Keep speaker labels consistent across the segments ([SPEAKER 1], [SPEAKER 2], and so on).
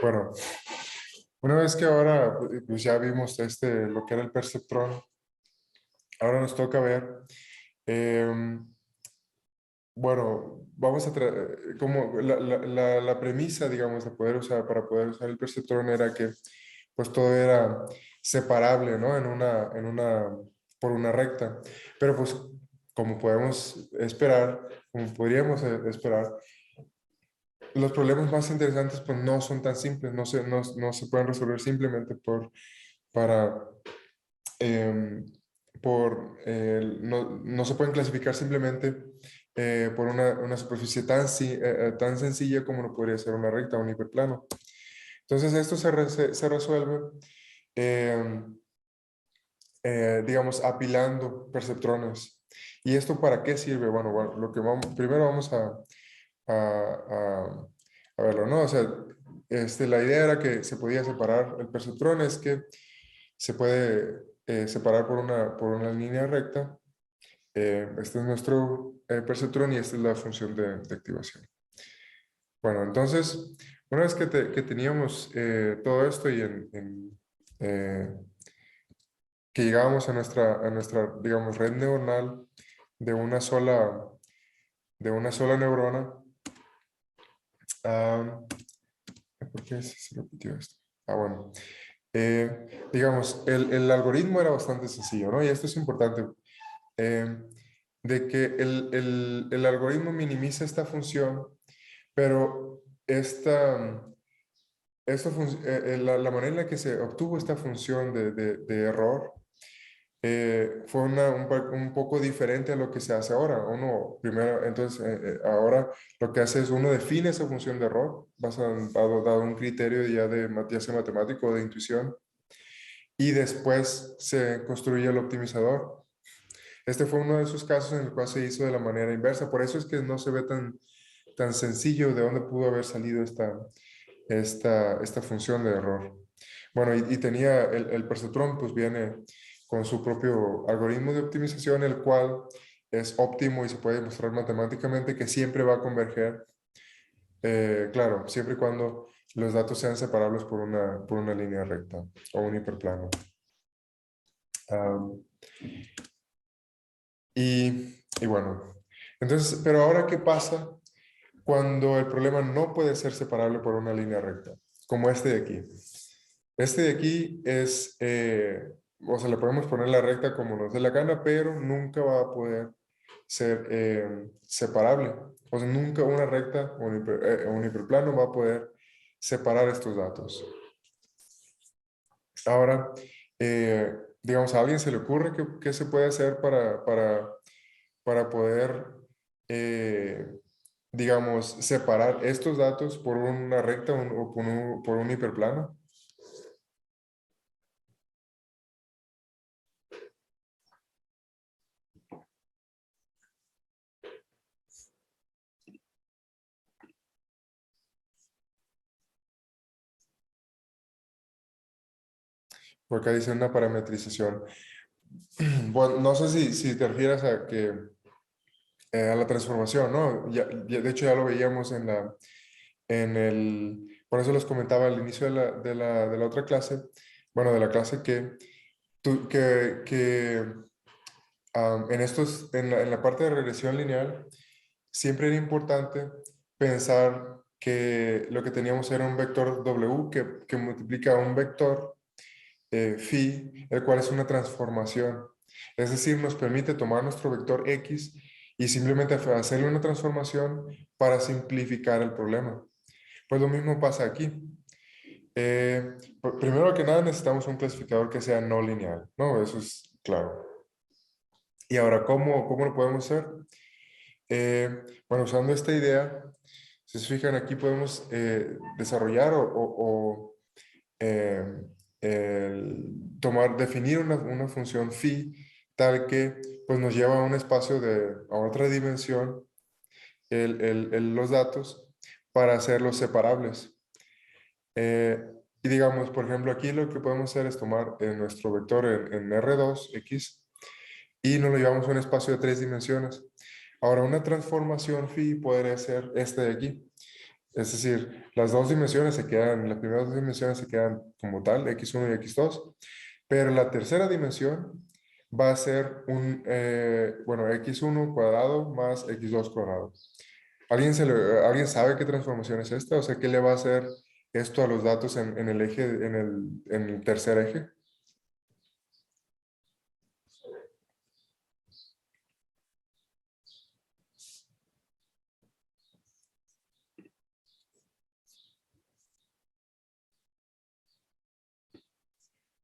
[SPEAKER 1] Bueno, una vez que ahora pues ya vimos lo que era el perceptrón, ahora nos toca ver, bueno, vamos a como la premisa, digamos, de poder usar, para poder usar el perceptrón era que pues todo era separable, ¿no? Por una recta. Pero pues como podemos esperar, como podríamos esperar, los problemas más interesantes pues no son tan simples, no se pueden resolver simplemente para, em, no se pueden clasificar simplemente por una superficie tan sencilla como no podría ser una recta o un hiperplano. Entonces esto se resuelve, em, digamos, apilando perceptrones. ¿Y esto para qué sirve? Bueno, lo que primero vamos a, a verlo, ¿no? O sea, la idea era que se podía separar el perceptrón, es que se puede separar por una línea recta. Este es nuestro perceptrón y esta es la función de activación. Bueno, entonces, una vez que teníamos todo esto y que llegábamos a nuestra, digamos, red neuronal de una sola, de una sola neurona, ah, ¿por qué se repitió esto? Bueno. Digamos, el algoritmo era bastante sencillo, ¿no? Y esto es importante, eh, de que el algoritmo minimiza esta función, pero la manera en la que se obtuvo esta función de error fue un poco diferente a lo que se hace ahora. Uno primero, entonces, ahora lo que hace es uno define esa función de error, dado un criterio ya sea matemático o de intuición, y después se construye el optimizador. Este fue uno de esos casos en el cual se hizo de la manera inversa. Por eso es que no se ve tan sencillo de dónde pudo haber salido esta función de error. Bueno, y tenía el perceptrón, pues viene con su propio algoritmo de optimización, el cual es óptimo y se puede demostrar matemáticamente que siempre va a converger, claro, siempre y cuando los datos sean separables por una línea recta o un hiperplano. Um, y bueno, entonces, pero ahora, ¿qué pasa cuando el problema no puede ser separable por una línea recta? Como este de aquí. Este de aquí es, o sea, le podemos poner la recta como nos dé la gana, pero nunca va a poder ser separable. O sea, nunca una recta o un hiperplano va a poder separar estos datos. Ahora, digamos, ¿a alguien se le ocurre qué se puede hacer para poder, eh, digamos, separar estos datos por una recta o por un hiperplano? Porque dice una parametrización. Bueno, no sé si te refieres a la transformación, ¿no? De hecho, ya lo veíamos por eso les comentaba al inicio de la otra clase, bueno, de la clase que en la parte de regresión lineal, siempre era importante pensar que lo que teníamos era un vector W que multiplica un vector phi, el cual es una transformación. Es decir, nos permite tomar nuestro vector X y simplemente hacerle una transformación para simplificar el problema. Pues lo mismo pasa aquí. Primero que nada necesitamos un clasificador que sea no lineal, ¿no? Eso es claro. Y ahora, ¿cómo lo podemos hacer? Bueno, usando esta idea, si se fijan aquí podemos desarrollar eh, definir una función phi tal que pues nos lleva a un espacio a otra dimensión los datos para hacerlos separables. Y digamos, por ejemplo, aquí lo que podemos hacer es tomar nuestro vector en R2, X, y nos lo llevamos a un espacio de 3 dimensiones. Ahora, una transformación phi podría ser este de aquí. Es decir, las dos dimensiones se quedan, las primeras dos dimensiones se quedan como tal, x1 y x2, pero la tercera dimensión va a ser bueno, x1 cuadrado más x2 cuadrado. ¿Alguien sabe qué transformación es esta? O sea, ¿qué le va a hacer esto a los datos en el eje, en el tercer eje?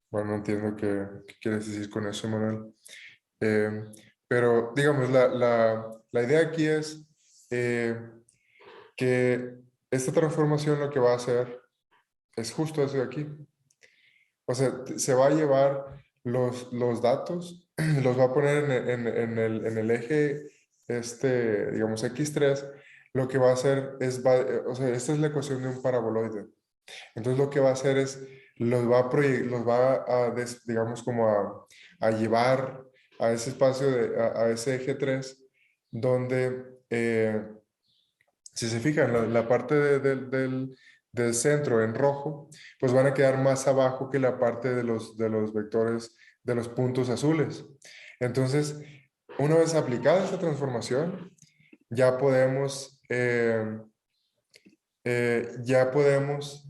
[SPEAKER 1] Bueno, no entiendo qué quieres decir con eso, Manuel. Eh, pero, digamos, la idea aquí es eh, que esta transformación lo que va a hacer es justo eso de aquí. O sea, se va a llevar los datos, los va a poner en el eje, digamos, x3. Lo que va a hacer es, o sea, esta es la ecuación de un paraboloide. Entonces lo que va a hacer es, los va digamos, como a llevar a ese espacio, a ese eje 3 donde, si se fijan, la parte del centro en rojo, pues van a quedar más abajo que la parte de los vectores, de los puntos azules. Entonces, una vez aplicada esta transformación, ya podemos, ya podemos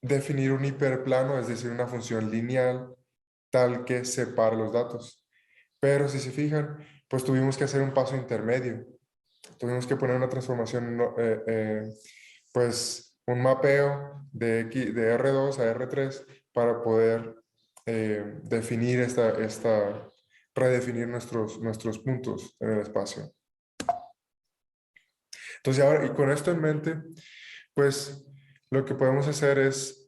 [SPEAKER 1] definir un hiperplano, es decir, una función lineal tal que separa los datos. Pero si se fijan, pues tuvimos que hacer un paso intermedio. Tuvimos que poner una transformación, pues un mapeo de R2 a R3 para poder definir redefinir nuestros puntos en el espacio. Entonces, ahora, y con esto en mente, pues lo que podemos hacer es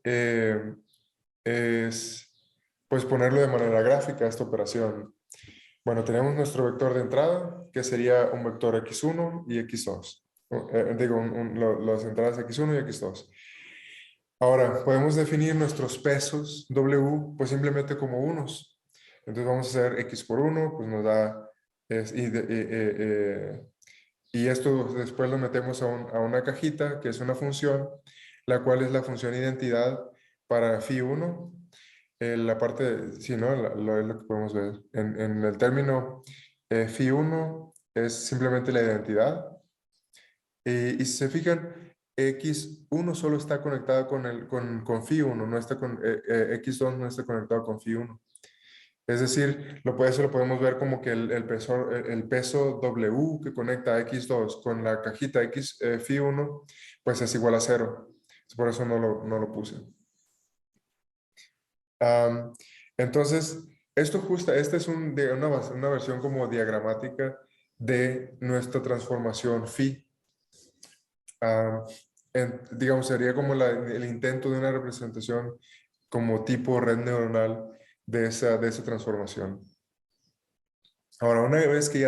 [SPEAKER 1] pues ponerlo de manera gráfica esta operación. Bueno, tenemos nuestro vector de entrada, que sería un vector x1 y x2. Digo, las entradas x1 y x2. Ahora, podemos definir nuestros pesos w, pues simplemente como unos. Entonces vamos a hacer x por 1, pues nos da, y esto después lo metemos a una cajita, que es una función, la cual es la función identidad para phi1. La parte, sí, ¿no? Es lo que podemos ver. En el término phi1 es simplemente la identidad. Y si se fijan, x1 solo está conectado con phi1, no está con, x2 no está conectado con phi1. Es decir, eso lo podemos ver como que el peso W que conecta a X2 con la cajita X, phi1, pues es igual a 0. Por eso no lo puse. Am, entonces, esta es una versión como diagramática de nuestra transformación phi. Am, digamos, sería como el intento de una representación como tipo red neuronal de esa transformación. Ahora, una vez que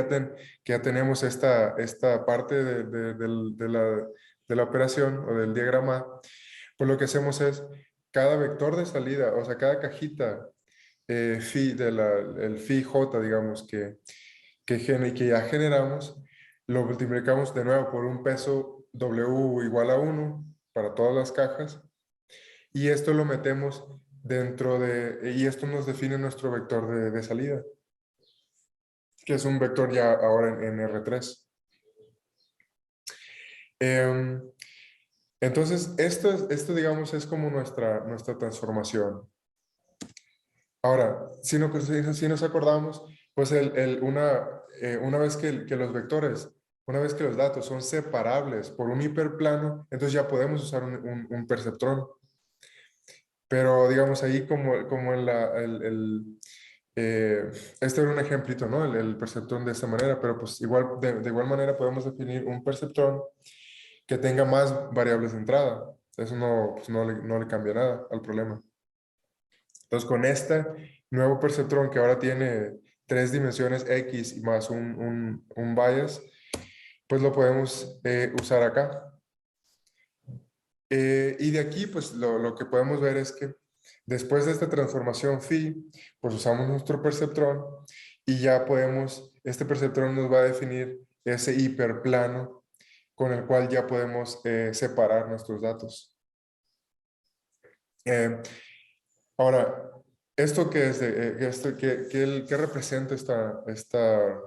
[SPEAKER 1] que ya tenemos esta parte de la operación o del diagrama, pues lo que hacemos es cada vector de salida, o sea, cada cajita phi el phi j, digamos, que ya generamos, lo multiplicamos de nuevo por un peso w igual a 1 para todas las cajas, y esto lo metemos y esto nos define nuestro vector de salida, que es un vector ya ahora en R3. Em, entonces, esto, digamos, es como nuestra transformación. Ahora, si nos acordamos, pues una vez que los vectores, una vez que los datos son separables por un hiperplano, entonces ya podemos usar un perceptrón. Pero digamos ahí como en este era un ejemplito, ¿no? El perceptrón de esta manera, pero pues igual, de igual manera podemos definir un perceptrón que tenga más variables de entrada. Eso pues no le cambia nada al problema. Entonces, con este nuevo perceptrón que ahora tiene 3 dimensiones X y más un bias, pues lo podemos usar acá. Y de aquí, pues lo que podemos ver es que después de esta transformación phi, pues usamos nuestro perceptrón y ya este perceptrón nos va a definir ese hiperplano con el cual ya podemos separar nuestros datos. Eh, Ahora, ¿esto qué es? ¿Qué representa esta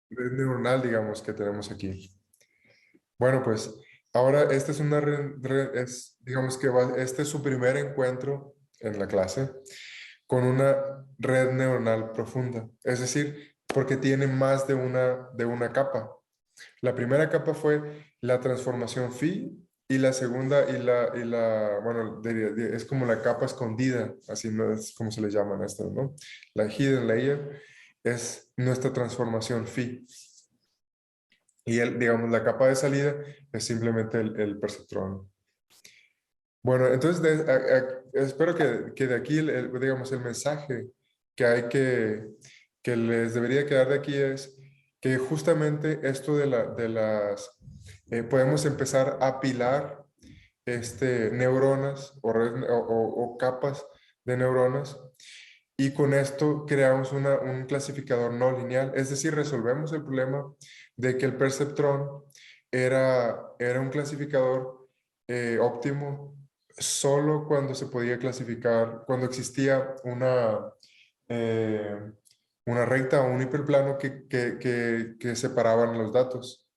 [SPEAKER 1] red neuronal, digamos, que tenemos aquí? Bueno, pues ahora esta es una digamos que este es su primer encuentro en la clase con una red neuronal profunda. Es decir, porque tiene más de una capa. La primera capa fue la transformación phi y la segunda bueno, es como la capa escondida, así no es como se le llaman a estas, ¿no? La hidden layer es nuestra transformación phi. Y digamos, la capa de salida es simplemente el perceptrón. Bueno, entonces espero que de aquí, digamos, el mensaje que hay que les debería quedar de aquí es que justamente esto de las, podemos empezar a apilar neuronas o capas de neuronas y con esto creamos un clasificador no lineal, es decir, resolvemos el problema de que el perceptrón era un clasificador óptimo solo cuando se podía clasificar, cuando existía eh, una recta o un hiperplano que separaban los datos.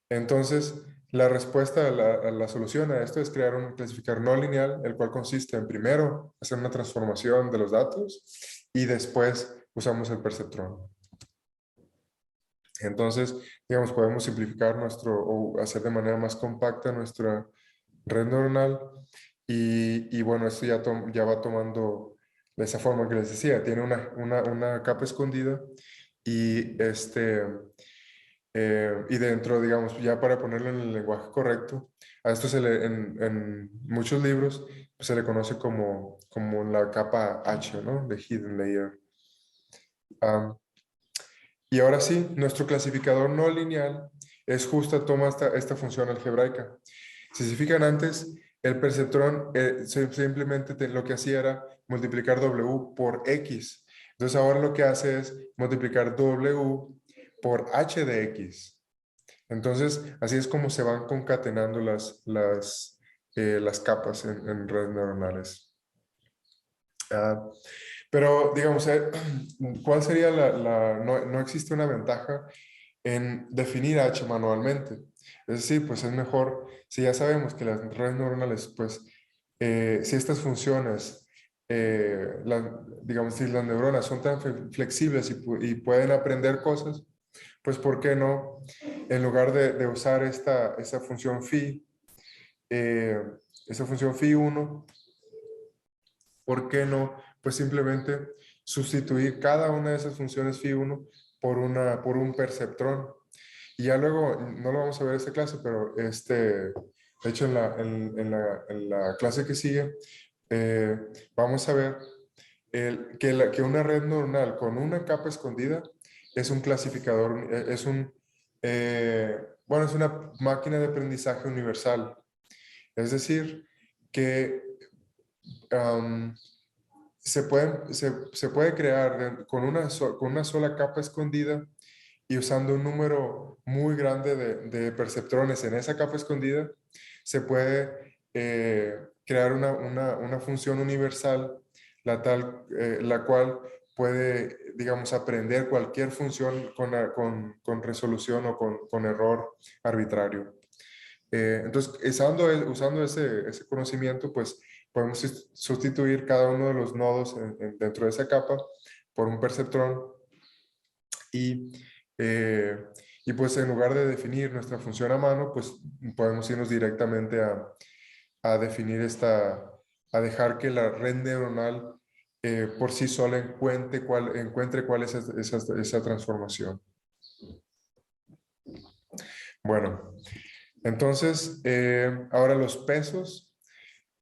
[SPEAKER 1] Entonces, la respuesta a la solución a esto es crear un clasificador no lineal, el cual consiste en primero hacer una transformación de los datos y después usamos el perceptrón. Entonces, digamos, podemos simplificar o hacer de manera más compacta nuestra red neuronal y bueno, esto ya va tomando esa forma que les decía, tiene una capa escondida y y dentro, digamos, ya para ponerlo en el lenguaje correcto, a esto en muchos libros pues, se le conoce como la capa H, ¿no? De Hidden Layer. Y ahora sí, nuestro clasificador no lineal es justo, toma esta función algebraica. Si se fijan antes, el perceptrón simplemente lo que hacía era multiplicar W por X. Entonces ahora lo que hace es multiplicar W por H de X. Entonces, así es como se van concatenando las capas en redes neuronales. Ah, pero, digamos, ¿cuál sería no existe una ventaja en definir H manualmente? Es decir, pues es mejor, si ya sabemos que las redes neuronales, pues, si estas funciones, digamos, si las neuronas son tan flexibles y pueden aprender cosas, pues, ¿por qué no? En lugar de usar esa función phi, eh, esa función phi1, ¿por qué no? Pues simplemente sustituir cada una de esas funciones phi1 por un perceptrón. Y ya luego, no lo vamos a ver en esta clase, pero de hecho en la clase que sigue, eh, vamos a ver que una red neuronal con una capa escondida es un clasificador, bueno, es una máquina de aprendizaje universal. Es decir, que um, se puede crear con con una sola capa escondida y usando un número muy grande de perceptrones en esa capa escondida, se puede crear una función universal, la cual puede, digamos, aprender cualquier función con resolución o con error arbitrario. Entonces, usando ese conocimiento, pues podemos sustituir cada uno de los nodos dentro de esa capa por un perceptrón y, eh, y pues en lugar de definir nuestra función a mano, pues podemos irnos directamente a definir a dejar que la red neuronal por sí sola encuentre cuál es esa transformación. Bueno, entonces ahora los pesos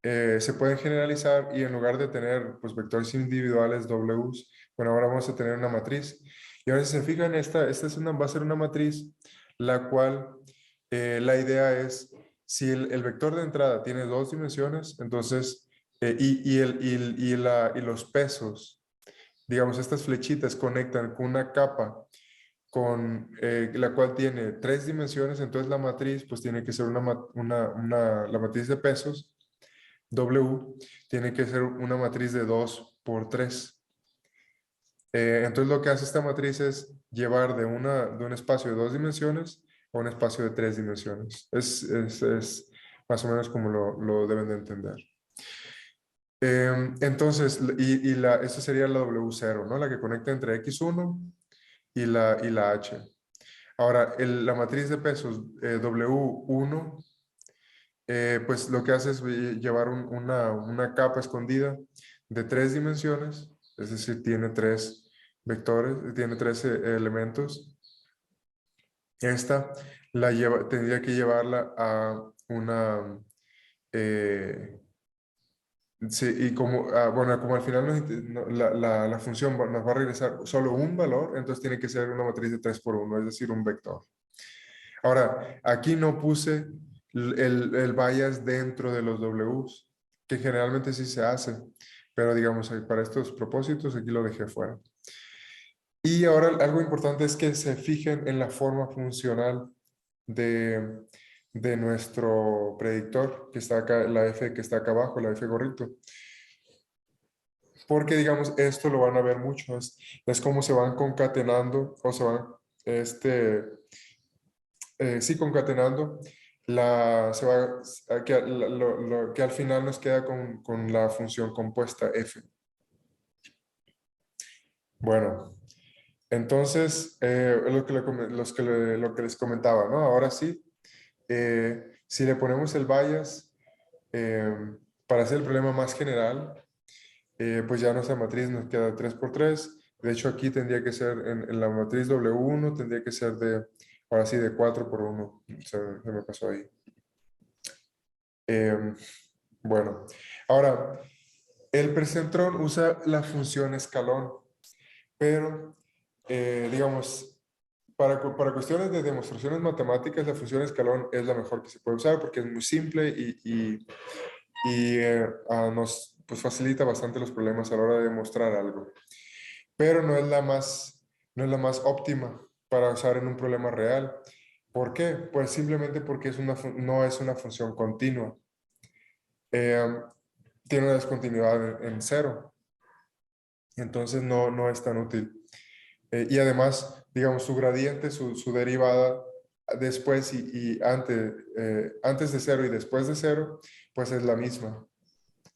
[SPEAKER 1] se pueden generalizar y en lugar de tener pues, vectores individuales Ws, bueno, ahora vamos a tener una matriz. Y ahora si se fijan, va a ser una matriz la cual la idea es, si el vector de entrada tiene dos dimensiones, entonces, y los pesos, digamos, estas flechitas conectan con una capa la cual tiene 3 dimensiones, entonces la matriz pues tiene que ser la matriz de pesos, W, tiene que ser una matriz de 2 por 3. Entonces lo que hace esta matriz es llevar de un espacio de 2 dimensiones a un espacio de 3 dimensiones. Es más o menos como lo deben de entender. Entonces, esta sería la W0, ¿no? La que conecta entre X1 y la H. Ahora, la matriz de pesos W1, pues lo que hace es llevar una capa escondida de 3 dimensiones, es decir, tiene 3 vectores, tiene 13 elementos. Esta tendría que llevarla a una... sí, y bueno, como al final la función nos va a regresar solo un valor, entonces tiene que ser una matriz de 3 por 1, es decir, un vector. Ahora, aquí no puse el bias dentro de los Ws, que generalmente sí se hace, pero digamos, para estos propósitos aquí lo dejé fuera. Y ahora algo importante es que se fijen en la forma funcional de nuestro predictor, que está acá, la F que está acá abajo, la F gorrito. Porque, digamos, esto lo van a ver mucho, es cómo se van concatenando, o se van, sí, concatenando, que al final nos queda con la función compuesta F. Bueno, entonces, lo que les comentaba, ¿no? Ahora sí, si le ponemos el bias, para hacer el problema más general, pues ya nuestra matriz nos queda 3 por 3. De hecho, aquí tendría que ser, en la matriz W1, tendría que ser ahora sí, de 4 por 1. Se me pasó ahí. Bueno, ahora, el percentrón usa la función escalón, pero, digamos, para cuestiones de demostraciones matemáticas, la función escalón es la mejor que se puede usar porque es muy simple y nos pues, facilita bastante los problemas a la hora de demostrar algo. Pero no es la más óptima para usar en un problema real. ¿Por qué? Pues simplemente porque no es una función continua. Tiene una discontinuidad en 0. Entonces no es tan útil. Y además, digamos, su gradiente, su derivada después y antes de 0 y después de 0, pues es la misma.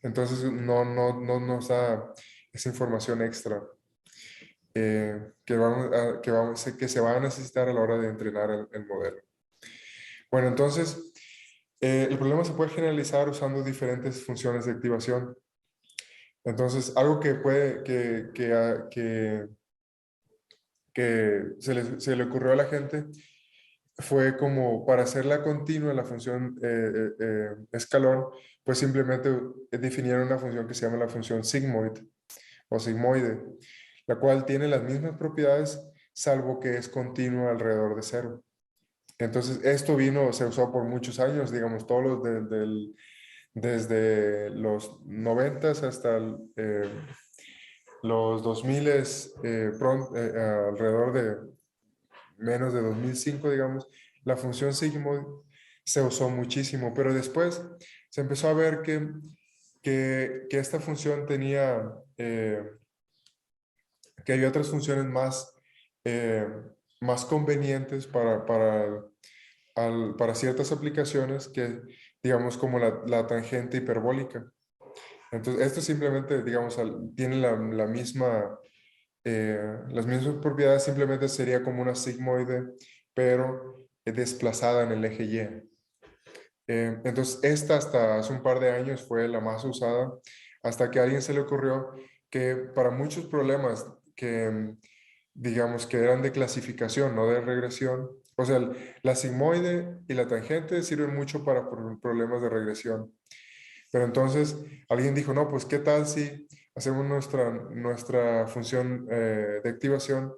[SPEAKER 1] Entonces no nos da esa información extra que se va a necesitar a la hora de entrenar el modelo. Bueno, entonces, el problema se puede generalizar usando diferentes funciones de activación. Entonces, algo que se le ocurrió a la gente fue como para hacerla continua, la función escalón, pues simplemente definieron una función que se llama la función sigmoid o sigmoide, la cual tiene las mismas propiedades, salvo que es continua alrededor de 0. Entonces, esto se usó por muchos años, digamos, desde los 90 hasta los 2000, alrededor de menos de 2005, digamos, la función sigmoid se usó muchísimo, pero después se empezó a ver que esta función que había otras funciones más convenientes para ciertas aplicaciones digamos, como la tangente hiperbólica. Entonces, esto simplemente, digamos, tiene las mismas propiedades, simplemente sería como una sigmoide, pero desplazada en el eje Y. Entonces, esta hasta hace un par de años fue la más usada, hasta que a alguien se le ocurrió que para muchos problemas digamos, que eran de clasificación, no de regresión, o sea, la sigmoide y la tangente sirven mucho para problemas de regresión. Pero entonces alguien dijo, no, pues ¿qué tal si hacemos nuestra función de activación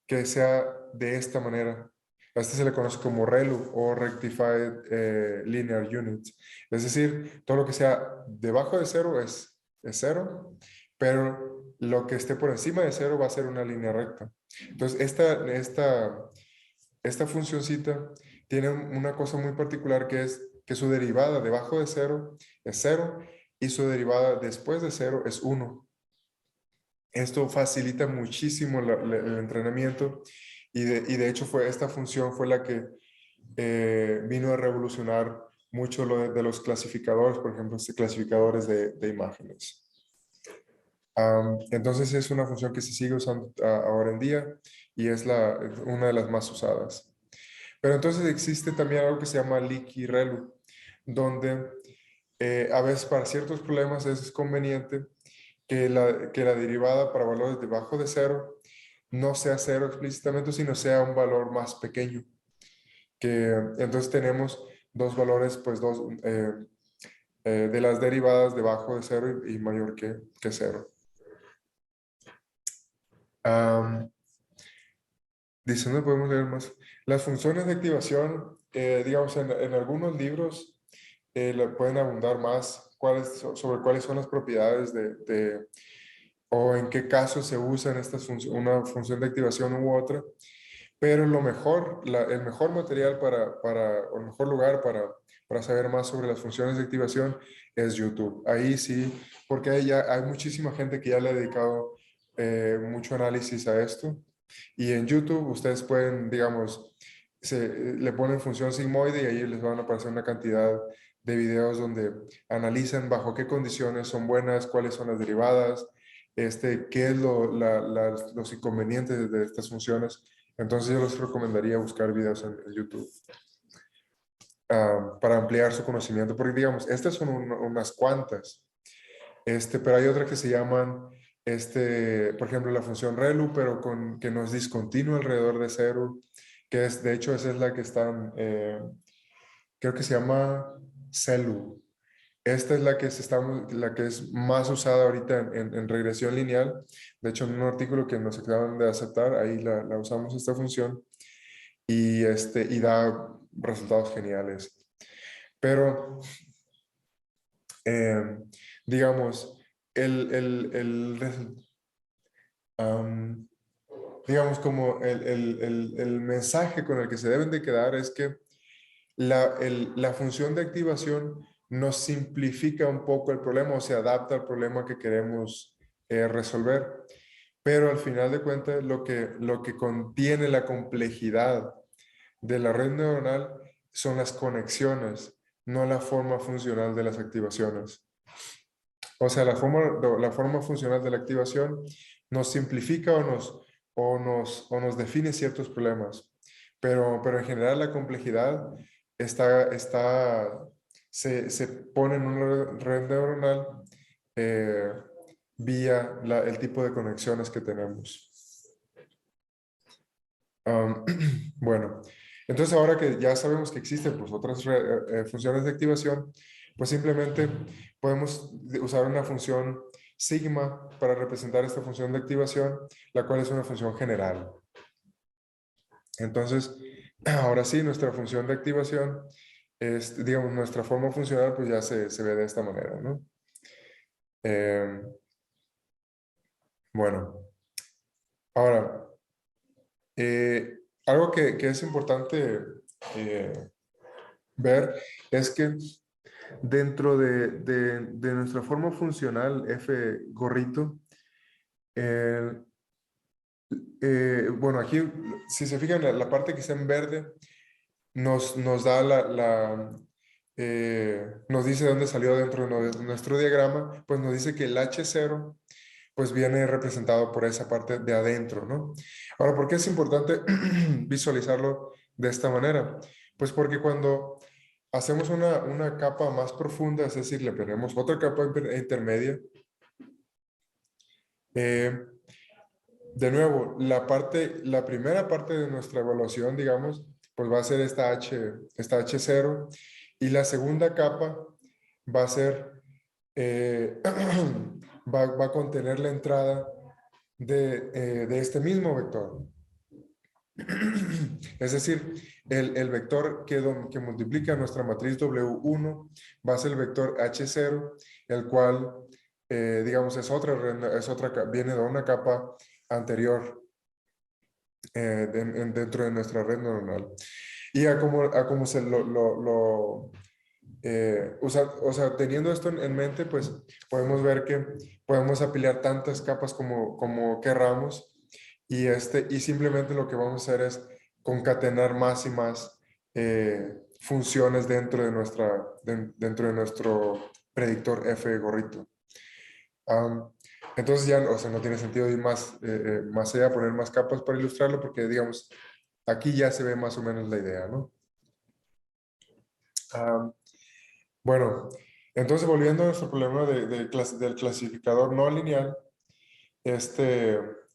[SPEAKER 1] que sea de esta manera? A este se le conoce como ReLU o Rectified Linear Unit. Es decir, todo lo que sea debajo de 0 es 0 pero lo que esté por encima de cero va a ser una línea recta. Entonces, esta funcioncita tiene una cosa muy particular que es que su derivada debajo de cero es cero y su derivada después de cero es uno. Esto facilita muchísimo el entrenamiento y de hecho esta función fue la que vino a revolucionar mucho lo de los clasificadores, por ejemplo, clasificadores de imágenes. Entonces es una función que se sigue usando ahora en día y es una de las más usadas. Pero entonces existe también algo que se llama leaky relu, donde a veces para ciertos problemas es conveniente que la derivada para valores debajo de cero no sea cero explícitamente, sino sea un valor más pequeño. Entonces tenemos dos valores, pues de las derivadas debajo de cero y mayor que cero. Dice, no podemos leer más. Las funciones de activación, digamos, en algunos libros pueden abundar más sobre cuáles son las propiedades o en qué casos se usan una función de activación u otra. Pero lo mejor, el mejor material o el mejor lugar para saber más sobre las funciones de activación es YouTube. Ahí sí, porque hay muchísima gente que ya le ha dedicado mucho análisis a esto. Y en YouTube ustedes pueden, digamos, le ponen función sigmoide y ahí les van a aparecer una cantidad de videos donde analizan bajo qué condiciones son buenas, cuáles son las derivadas, qué es los inconvenientes de estas funciones. Entonces yo les recomendaría buscar videos en YouTube para ampliar su conocimiento, porque digamos, estas son unas cuantas, pero hay otras que se llaman, por ejemplo, la función ReLU, pero que no es discontinua alrededor de cero, de hecho, esa es la que están, creo que se llama CELU. Esta es la que es más usada ahorita en regresión lineal. De hecho, en un artículo que nos acaban de aceptar, ahí la usamos esta función y da resultados geniales. Pero, digamos, digamos, como el mensaje con el que se deben de quedar es que la función de activación nos simplifica un poco el problema o se adapta al problema que queremos resolver. Pero al final de cuentas, lo que contiene la complejidad de la red neuronal son las conexiones, no la forma funcional de las activaciones. O sea, la forma funcional de la activación nos simplifica o nos define ciertos problemas, pero en general la complejidad se pone en una red neuronal eh, vía el tipo de conexiones que tenemos. Bueno, entonces ahora que ya sabemos que existen pues, otras funciones de activación, pues simplemente podemos usar una función sigma para representar esta función de activación, la cual es una función general. Entonces, ahora sí, nuestra función de activación, digamos, nuestra forma funcional, pues ya se ve de esta manera, ¿no? Bueno, ahora, algo que es importante eh, ver es que dentro de nuestra forma funcional F gorrito, eh, bueno, aquí, si se fijan, la parte que está en verde nos da nos dice dónde salió dentro de nuestro diagrama, pues nos dice que el H0 pues viene representado por esa parte de adentro, ¿no? Ahora, ¿por qué es importante visualizarlo de esta manera? Pues porque cuando hacemos una capa más profunda, es decir, le ponemos otra capa intermedia, eh, de nuevo, la primera parte de nuestra evaluación, digamos, pues va a ser esta H0 y la segunda capa va a ser, va a contener la entrada de este mismo vector. Es decir, el vector que multiplica nuestra matriz W1 va a ser el vector H0, el cual digamos, viene de una capa anterior dentro de nuestra red neuronal. Y a como se o sea, teniendo esto en mente, pues podemos ver que podemos apilar tantas capas como querramos y simplemente lo que vamos a hacer es concatenar más y más funciones dentro de nuestro predictor F gorrito. Entonces ya, o sea, no tiene sentido ir más allá, poner más capas para ilustrarlo, porque digamos, aquí ya se ve más o menos la idea, ¿no? Bueno, entonces volviendo a nuestro problema del clasificador no lineal,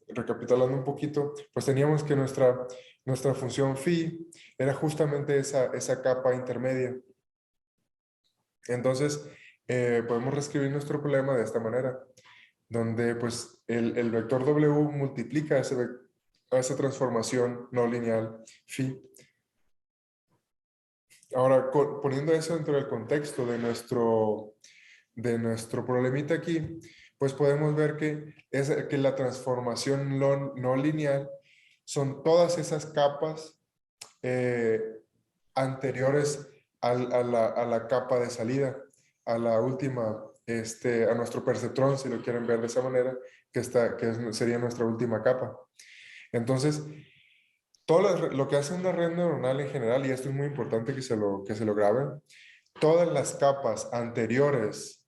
[SPEAKER 1] recapitulando un poquito, pues teníamos que nuestra función phi era justamente esa capa intermedia. Entonces, podemos reescribir nuestro problema de esta manera, donde pues el vector W multiplica esa transformación no lineal phi. Ahora, poniendo eso dentro del contexto de nuestro problemita aquí, pues podemos ver que la transformación no lineal son todas esas capas eh, anteriores a la capa de salida, a la última, a nuestro perceptrón, si lo quieren ver de esa manera, sería nuestra última capa. Entonces, lo que hace una red neuronal en general, y esto es muy importante que se lo graben, todas las capas anteriores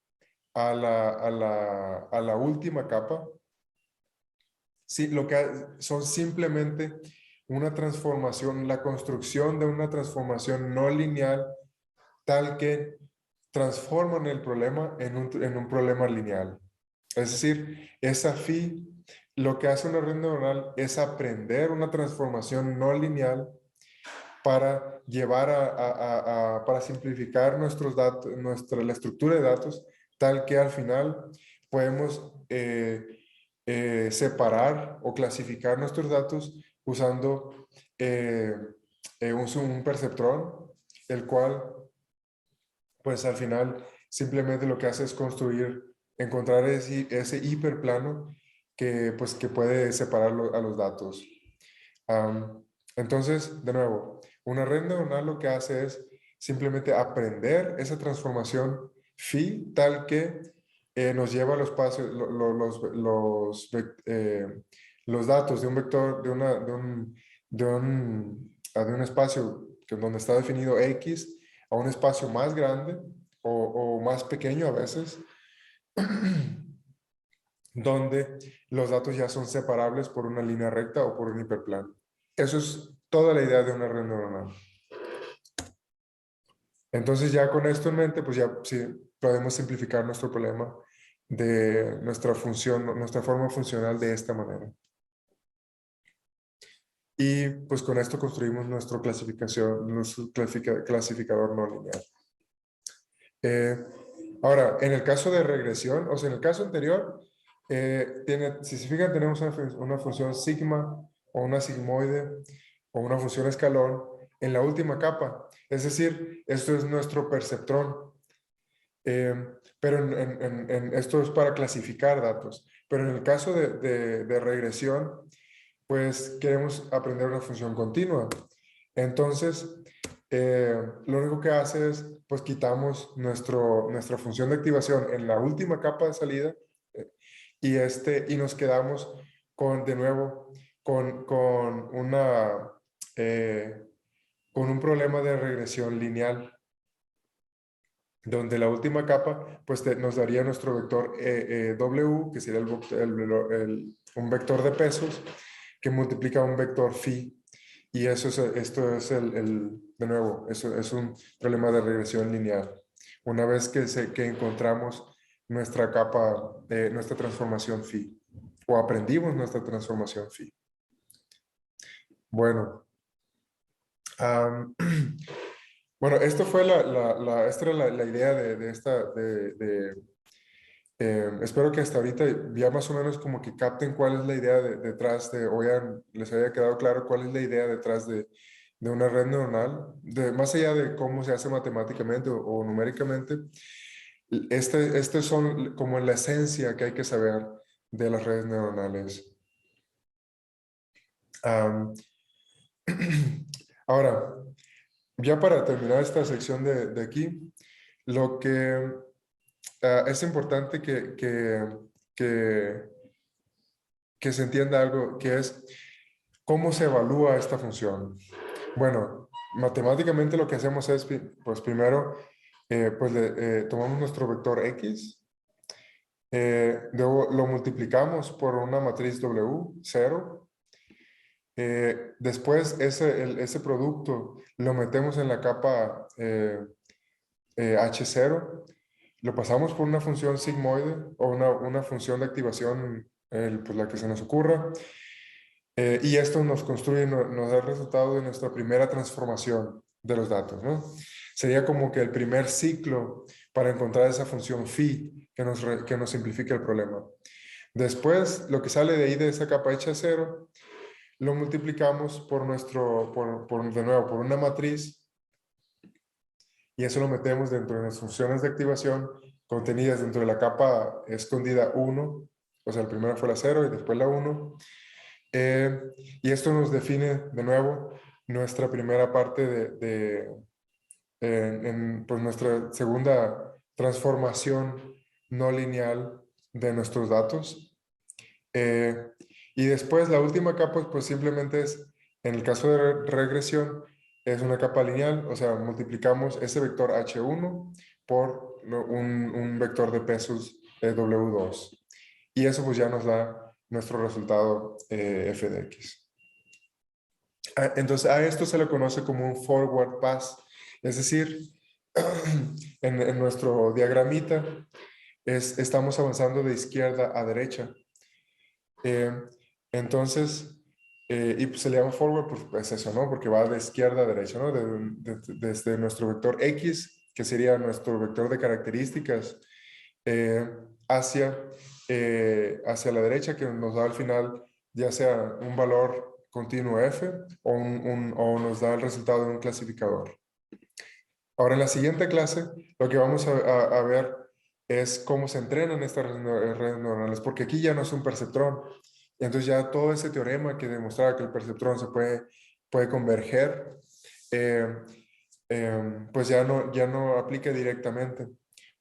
[SPEAKER 1] a la última capa, sí, son simplemente una transformación, la construcción de una transformación no lineal tal que transforman el problema en un problema lineal. Es decir, esa phi, lo que hace una red neuronal es aprender una transformación no lineal para llevar para simplificar nuestros datos, la estructura de datos, tal que al final podemos separar o clasificar nuestros datos usando un perceptrón, el cual, pues al final, simplemente lo que hace es encontrar ese hiperplano pues, que puede separar a los datos. Entonces, de nuevo, una red neuronal lo que hace es simplemente aprender esa transformación phi tal que nos lleva a los pasos, los datos de un vector, de un espacio donde está definido X a un espacio más grande o más pequeño a veces, donde los datos ya son separables por una línea recta o por un hiperplano. Eso es toda la idea de una red neuronal. Entonces ya con esto en mente, pues ya sí, podemos simplificar nuestro problema de nuestra forma funcional de esta manera. Y pues con esto construimos nuestro clasificador no lineal. Ahora, en el caso de regresión, o sea, en el caso anterior, si se fijan, tenemos una función sigma o una sigmoide o una función escalón en la última capa. Es decir, esto es nuestro perceptrón. Pero esto es para clasificar datos. Pero en el caso de regresión, pues queremos aprender una función continua. Entonces, lo único que hace es, pues quitamos nuestra función de activación en la última capa de salida eh, y nos quedamos de nuevo eh, con un problema de regresión lineal, donde la última capa pues nos daría nuestro vector W, que sería un vector de pesos, que multiplica un vector phi. Y esto es de nuevo, eso es un problema de regresión lineal. Una vez que encontramos nuestra capa, nuestra transformación phi, o aprendimos nuestra transformación phi. Bueno, bueno, esta era la idea de esta, espero que hasta ahorita ya más o menos como que capten cuál es la idea detrás o ya les haya quedado claro cuál es la idea detrás de una red neuronal, más allá de cómo se hace matemáticamente o numéricamente, Este son como la esencia que hay que saber de las redes neuronales. Am, Ahora, ya para terminar esta sección de aquí, lo que es importante que, que se entienda algo, que es cómo se evalúa esta función. Bueno, matemáticamente lo que hacemos es, pues primero, pues tomamos nuestro vector X, luego lo multiplicamos por una matriz W, 0. Después ese producto lo metemos en la capa H0, lo pasamos por una función sigmoide o una función de activación, pues la que se nos ocurra, y esto nos construye, nos da el resultado de nuestra primera transformación de los datos, ¿no? Sería como que el primer ciclo para encontrar esa función phi que nos simplifique el problema. Después, lo que sale de ahí de esa capa H0, lo multiplicamos de nuevo, por una matriz, y eso lo metemos dentro de las funciones de activación contenidas dentro de la capa escondida 1, o sea, el primero fue la 0 y después la 1, y esto nos define de nuevo nuestra primera parte pues nuestra segunda transformación no lineal de nuestros datos. Y después la última capa, pues simplemente es, en el caso de regresión, es una capa lineal, o sea, multiplicamos ese vector H1 por un vector de pesos W2. Y eso pues ya nos da nuestro resultado f de x. Entonces a esto se le conoce como un forward pass, es decir, en nuestro diagramita estamos avanzando de izquierda a derecha. Eh, entonces, y pues se le llama forward, pues eso, ¿no? Porque va de izquierda a derecha, ¿no? Desde nuestro vector X, que sería nuestro vector de características, eh, hacia, hacia la derecha, que nos da al final ya sea un valor continuo f o nos da el resultado de un clasificador. Ahora, en la siguiente clase, lo que vamos a ver es cómo se entrenan estas redes neuronales, porque aquí ya no es un perceptrón. Y entonces ya todo ese teorema que demostraba que el perceptrón puede converger, eh, pues ya no aplica directamente,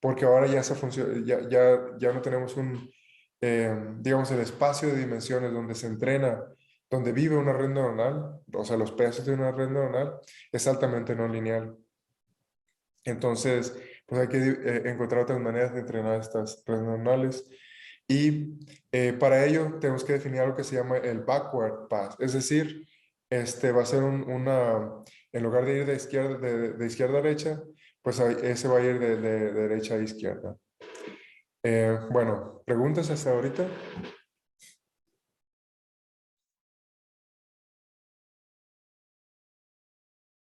[SPEAKER 1] porque ahora ya, ya no tenemos digamos, el espacio de dimensiones donde se entrena, donde vive una red neuronal, o sea, los pesos de una red neuronal, es altamente no lineal. Entonces, pues hay que encontrar otras maneras de entrenar estas redes neuronales. Y para ello tenemos que definir algo que se llama el backward path. Es decir, va a ser en lugar de ir de izquierda a derecha, pues ese va a ir de derecha a izquierda. Bueno, ¿preguntas hasta ahorita?